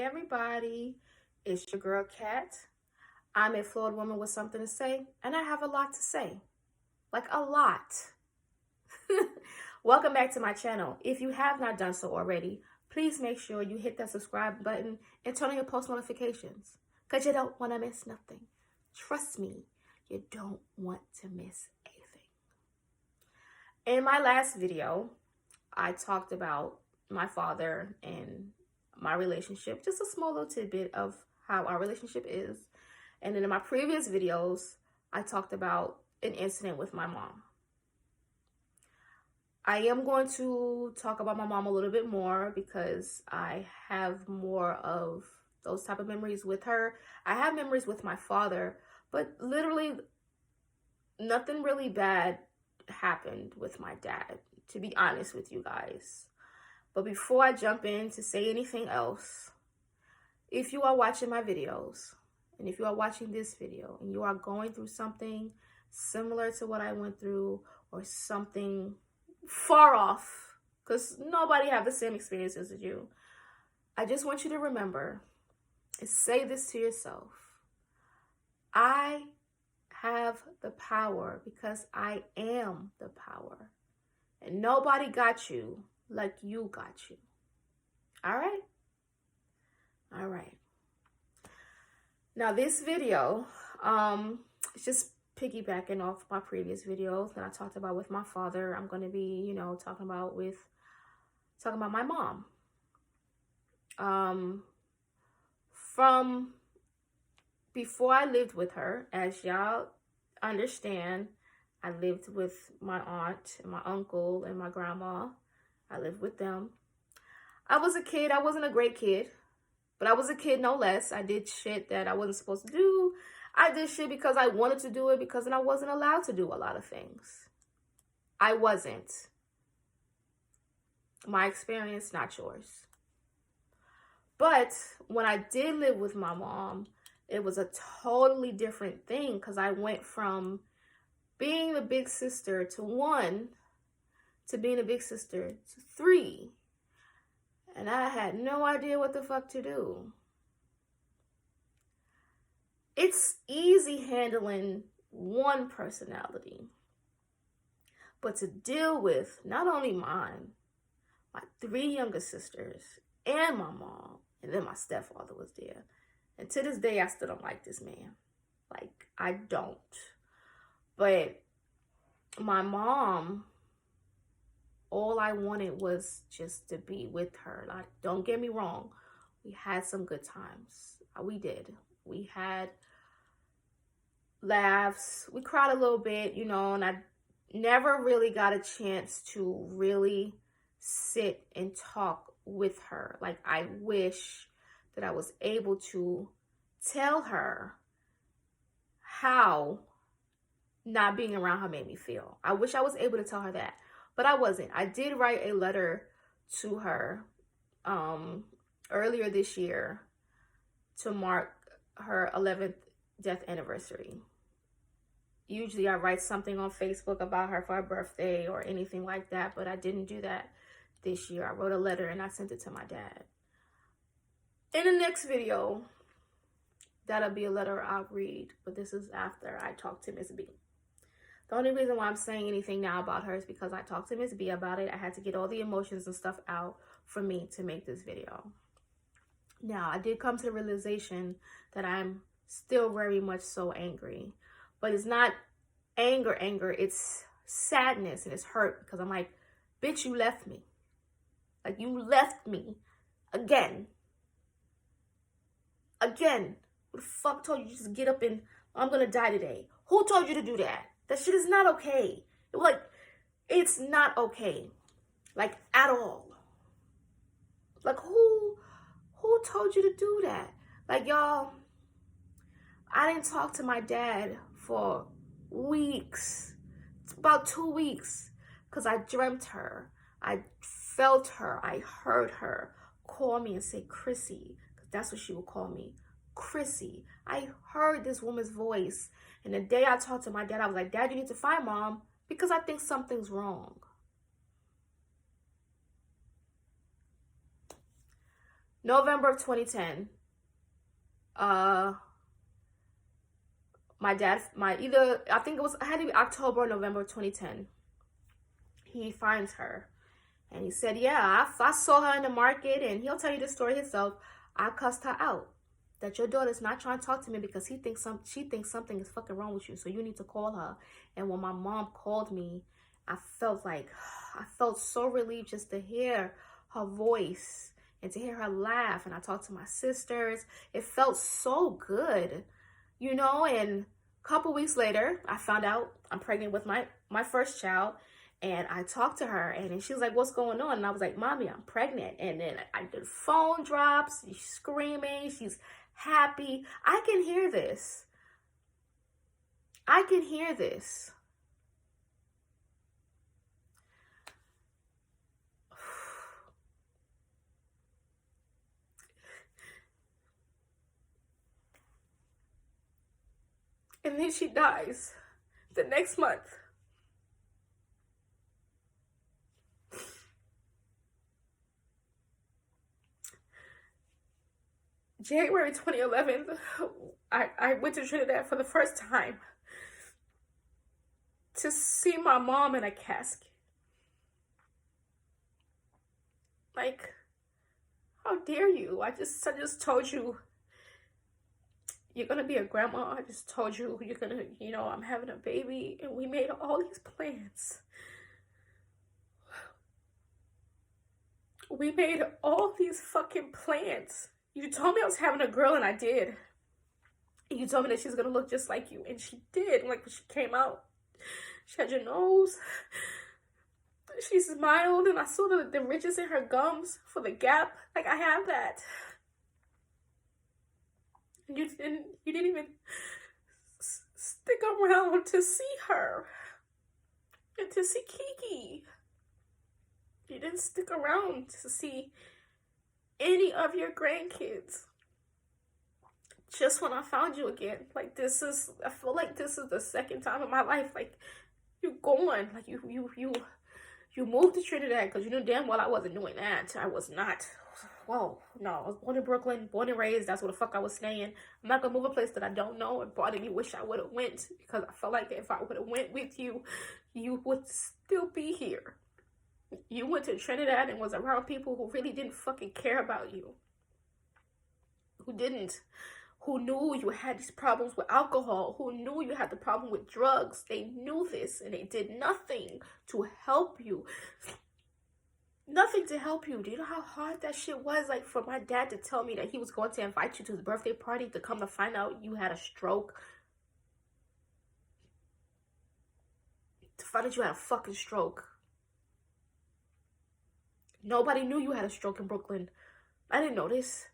everybody, it's your girl Kat. I'm a flawed woman with something to say, and I have a lot to say. Like a lot. Welcome back to my channel. If you have not done so already, please make sure you hit that subscribe button and turn on your post notifications because you don't want to miss nothing. Trust me, you don't want to miss anything. In my last video, I talked about my father and my relationship, just a small little tidbit of how our relationship is. And then in my previous videos, I talked about an incident with my mom. I am going to talk about my mom a little bit more because I have more of those type of memories with her. I have memories with my father, but literally nothing really bad happened with my dad, to be honest with you guys. But before I jump in to say anything else, if you are watching my videos, and if you are watching this video, and you are going through something similar to what I went through, or something far off, because nobody have the same experiences as you, I just want you to remember and say this to yourself. I have the power because I am the power. And nobody got you like you got you. All right? All right. Now this video, it's just piggybacking off my previous videos that I talked about with my father. I'm going to be, talking about my mom. From before I lived with her, as y'all understand, I lived with my aunt and my uncle and my grandma. I lived with them. I was a kid. I wasn't a great kid, but I was a kid no less. I did shit that I wasn't supposed to do. I did shit because I wanted to do it because then I wasn't allowed to do a lot of things. I wasn't. My experience, not yours. But when I did live with my mom, it was a totally different thing because I went from being the big sister to 1 to being a big sister to 3. And I had no idea what the fuck to do. It's easy handling one personality, but to deal with not only mine, my 3 younger sisters, and my mom, and then my stepfather was there. And to this day, I still don't like this man. Like, I don't. But my mom, all I wanted was just to be with her. Like, don't get me wrong. We had some good times. We did. We had laughs. We cried a little bit, and I never really got a chance to really sit and talk with her. Like, I wish that I was able to tell her how not being around her made me feel. I wish I was able to tell her that, but I wasn't. I did write a letter to her earlier this year to mark her 11th death anniversary. Usually I write something on Facebook about her for her birthday or anything like that, but I didn't do that this year. I wrote a letter and I sent it to my dad. In the next video, that'll be a letter I'll read, but this is after I talk to Miss B. The only reason why I'm saying anything now about her is because I talked to Miss B about it. I had to get all the emotions and stuff out for me to make this video. Now, I did come to the realization that I'm still very much so angry. But it's not anger, it's sadness and it's hurt because I'm like, bitch, you left me. Like, you left me again. Again. Who the fuck told you to just get up and I'm gonna die today? Who told you to do that? That shit is not okay. It's not okay. Like, at all. Like, who told you to do that? Like, y'all, I didn't talk to my dad for weeks. It's about 2 weeks. Because I dreamt her. I felt her. I heard her call me and say, Chrissy. Because that's what she would call me. Chrissy. I heard this woman's voice. And the day I talked to my dad, I was like, Dad, you need to find Mom because I think something's wrong. November of 2010. My dad, I think it had to be October or November of 2010. He finds her. And he said, yeah, I saw her in the market, and he'll tell you the story himself. I cussed her out. That your daughter's not trying to talk to me because she thinks something is fucking wrong with you. So you need to call her. And when my mom called me, I felt so relieved just to hear her voice and to hear her laugh. And I talked to my sisters. It felt so good, you know. And a couple weeks later, I found out I'm pregnant with my first child. And I talked to her, and she was like, what's going on? And I was like, Mommy, I'm pregnant. And then the phone drops. She's screaming. She's happy. I can hear this. I can hear this. And then she dies the next month. January 2011, I went to Trinidad for the first time to see my mom in a casket. Like, how dare you? I just told you you're gonna be a grandma. I just told you you're gonna, I'm having a baby, and we made all these plans. We made all these fucking plans. You told me I was having a girl, and I did. You told me that she's gonna look just like you, and she did. Like, when she came out, she had your nose. She smiled, and I saw the ridges in her gums for the gap. Like, I have that. You didn't even stick around to see her and to see Kiki. You didn't stick around to see any of your grandkids. Just when I found you again, like, I feel like this is the second time in my life, like, you're gone. Like, you moved to Trinidad because you knew damn well I wasn't doing that. I was not. Whoa, no, I was born in Brooklyn, born and raised. That's where the fuck I was staying. I'm not gonna move a place that I don't know. And part of me wish I would have went, because I felt like if I would have went with you, you would still be here. You went to Trinidad and was around people who really didn't fucking care about you. Who knew you had these problems with alcohol, who knew you had the problem with drugs. They knew this, and they did nothing to help you. Nothing to help you. Do you know how hard that shit was? Like, for my dad to tell me that he was going to invite you to his birthday party, to come to find out you had a stroke. To find out you had a fucking stroke. Nobody knew you had a stroke in Brooklyn. I didn't know this.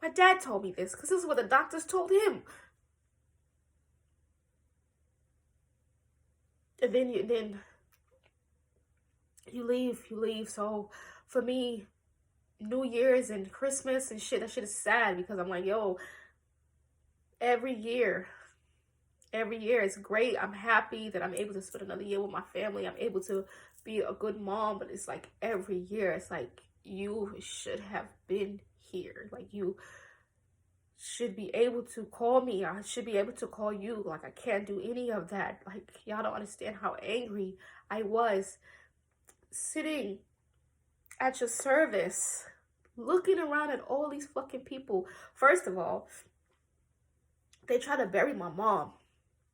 My dad told me this, because this is what the doctors told him. And then you leave. So for me, New Year's and Christmas and shit, that shit is sad, because I'm like, yo, every year it's great. I'm happy that I'm able to spend another year with my family. I'm able to be a good mom, but it's like every year, it's like, you should have been here. Like, you should be able to call me. I should be able to call you. Like, I can't do any of that. Like, y'all don't understand how angry I was sitting at your service, looking around at all these fucking people. First of all, they tried to bury my mom,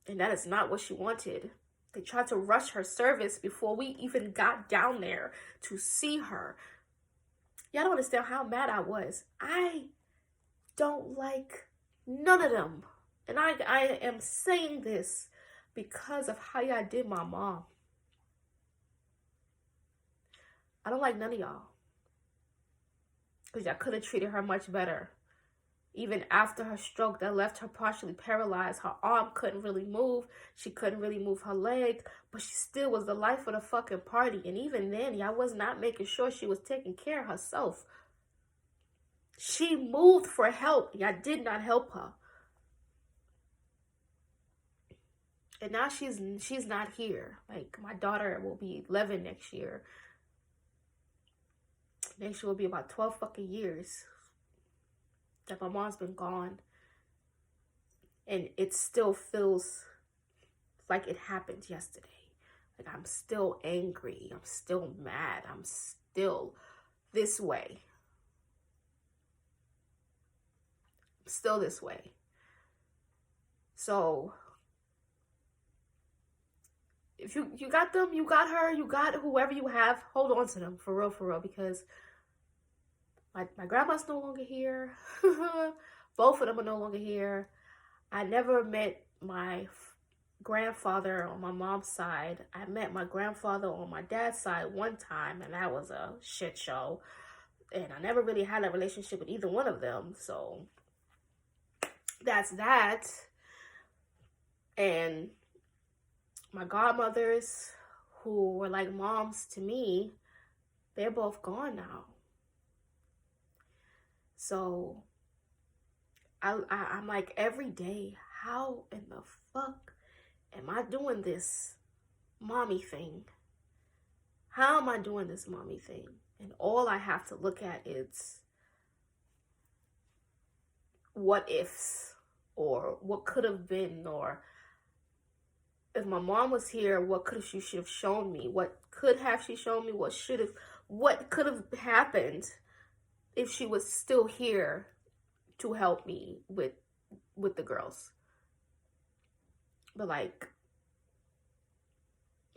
and that is not what she wanted. They tried to rush her service before we even got down there to see her. Y'all don't understand how mad I was. I don't like none of them. And I am saying this because of how y'all did my mom. I don't like none of y'all, because y'all could have treated her much better. Even after her stroke that left her partially paralyzed, her arm couldn't really move. She couldn't really move her leg, but she still was the life of the fucking party. And even then, y'all was not making sure she was taking care of herself. She moved for help. Y'all did not help her. And now she's not here. Like, my daughter will be 11 next year. Next year will be about 12 fucking years. that my mom's been gone, and it still feels like it happened yesterday. Like, I'm still angry. I'm still mad. I'm still this way. I'm still this way. So if you got them, you got her, you got whoever you have, hold on to them, for real, because my grandma's no longer here. Both of them are no longer here. I never met my grandfather on my mom's side. I met my grandfather on my dad's side one time, and that was a shit show. And I never really had a relationship with either one of them. So that's that. And my godmothers, who were like moms to me, they're both gone now. So I'm like, every day, how in the fuck am I doing this mommy thing? How am I doing this mommy thing? And all I have to look at is what ifs, or what could have been, or if my mom was here, what could she should have shown me? What could have she shown me? What could have happened if she was still here to help me with the girls? But like,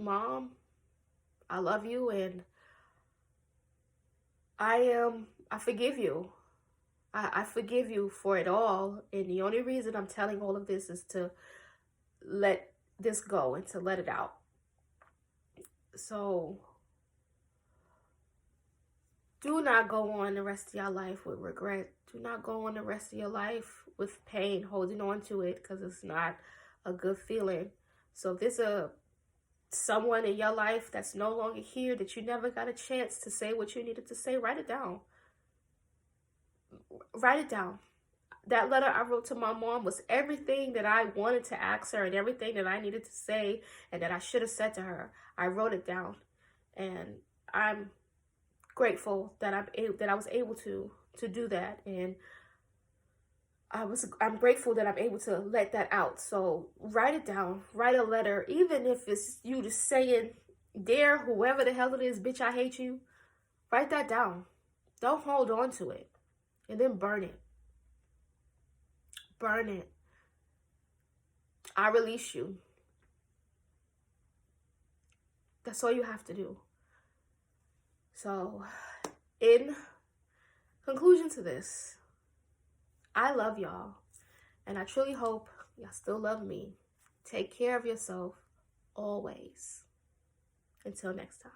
Mom, I love you, and I forgive you. I forgive you for it all. And the only reason I'm telling all of this is to let this go and to let it out. So do not go on the rest of your life with regret. Do not go on the rest of your life with pain, holding on to it, because it's not a good feeling. So if there's someone in your life that's no longer here, that you never got a chance to say what you needed to say, write it down. Write it down. That letter I wrote to my mom was everything that I wanted to ask her, and everything that I needed to say and that I should have said to her. I wrote it down, and I'm grateful that I was able to do that, and I'm grateful that I'm able to let that out. So write it down. Write a letter, even if it's you just saying, "Dear whoever the hell it is, bitch, I hate you." Write that down. Don't hold on to it, and then burn it. Burn it. I release you. That's all you have to do. So, in conclusion to this, I love y'all, and I truly hope y'all still love me. Take care of yourself always. Until next time.